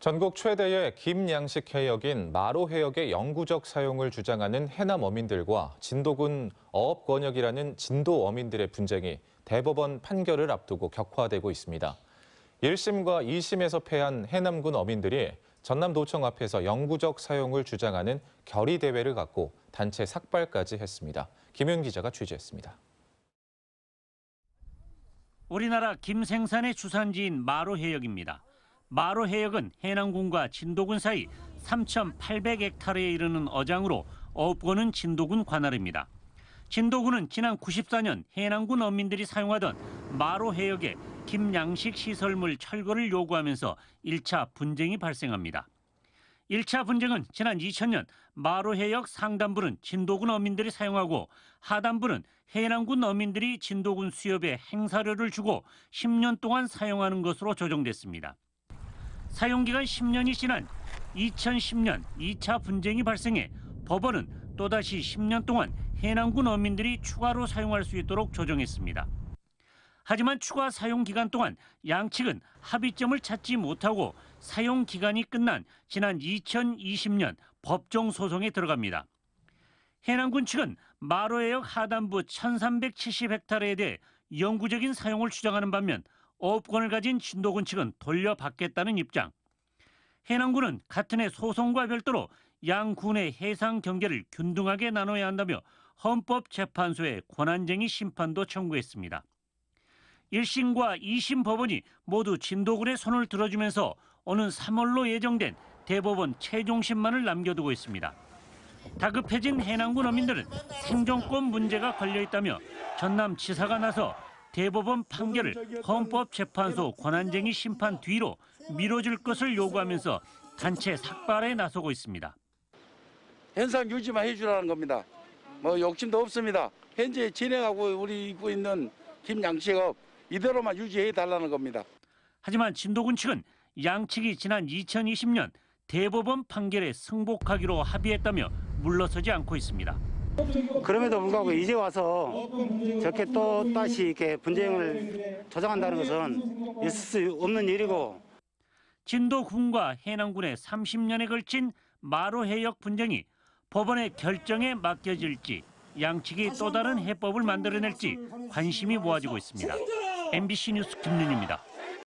전국 최대의 김양식 해역인 마로 해역의 영구적 사용을 주장하는 해남 어민들과 진도군 어업권역이라는 진도 어민들의 분쟁이 대법원 판결을 앞두고 격화되고 있습니다. 1심과 2심에서 패한 해남군 어민들이 전남도청 앞에서 영구적 사용을 주장하는 결의대회를 갖고 단체 삭발까지 했습니다. 김윤 기자가 취재했습니다. 우리나라 김생산의 주산지인 마로 해역입니다. 마로 해역은 해남군과 진도군 사이 3,800헥타르에 이르는 어장으로 어업권은 진도군 관할입니다. 진도군은 지난 94년 해남군 어민들이 사용하던 마로 해역에 김양식 시설물 철거를 요구하면서 1차 분쟁이 발생합니다. 1차 분쟁은 지난 2000년 마로 해역 상단부는 진도군 어민들이 사용하고 하단부는 해남군 어민들이 진도군 수협에 행사료를 주고 10년 동안 사용하는 것으로 조정됐습니다. 사용기간 10년이 지난 2010년 2차 분쟁이 발생해 법원은 또다시 10년 동안 해남군 어민들이 추가로 사용할 수 있도록 조정했습니다. 하지만 추가 사용 기간 동안 양측은 합의점을 찾지 못하고 사용 기간이 끝난 지난 2020년 법정 소송에 들어갑니다. 해남군 측은 마로해역 하단부 1,370헥타르에 대해 영구적인 사용을 주장하는 반면 어업권을 가진 진도군 측은 돌려받겠다는 입장. 해남군은 같은 해 소송과 별도로 양 군의 해상 경계를 균등하게 나눠야 한다며 헌법재판소에 권한쟁의 심판도 청구했습니다. 1심과 2심 법원이 모두 진도군의 손을 들어주면서 오는 3월로 예정된 대법원 최종심만을 남겨두고 있습니다. 다급해진 해남군 어민들은 생존권 문제가 걸려있다며 전남지사가 나서 대법원 판결을 헌법재판소 권한쟁의 심판 뒤로 미뤄줄 것을 요구하면서 단체 삭발에 나서고 있습니다. 현상 유지만 해주라는 겁니다. 뭐 욕심도 없습니다. 현재 진행하고 우리 있고 있는 김양식업 이대로만 유지해달라는 겁니다. 하지만 진도군 측은 양측이 지난 2020년 대법원 판결에 승복하기로 합의했다며 물러서지 않고 있습니다. 그럼에도 불구하고 이제 와서 저렇게 또 다시 이렇게 분쟁을 조장한다는 것은 있을 수 없는 일이고. 진도군과 해남군의 30년에 걸친 마로 해역 분쟁이 법원의 결정에 맡겨질지 양측이 또 다른 해법을 만들어낼지 관심이 모아지고 있습니다. MBC 뉴스 김윤희입니다.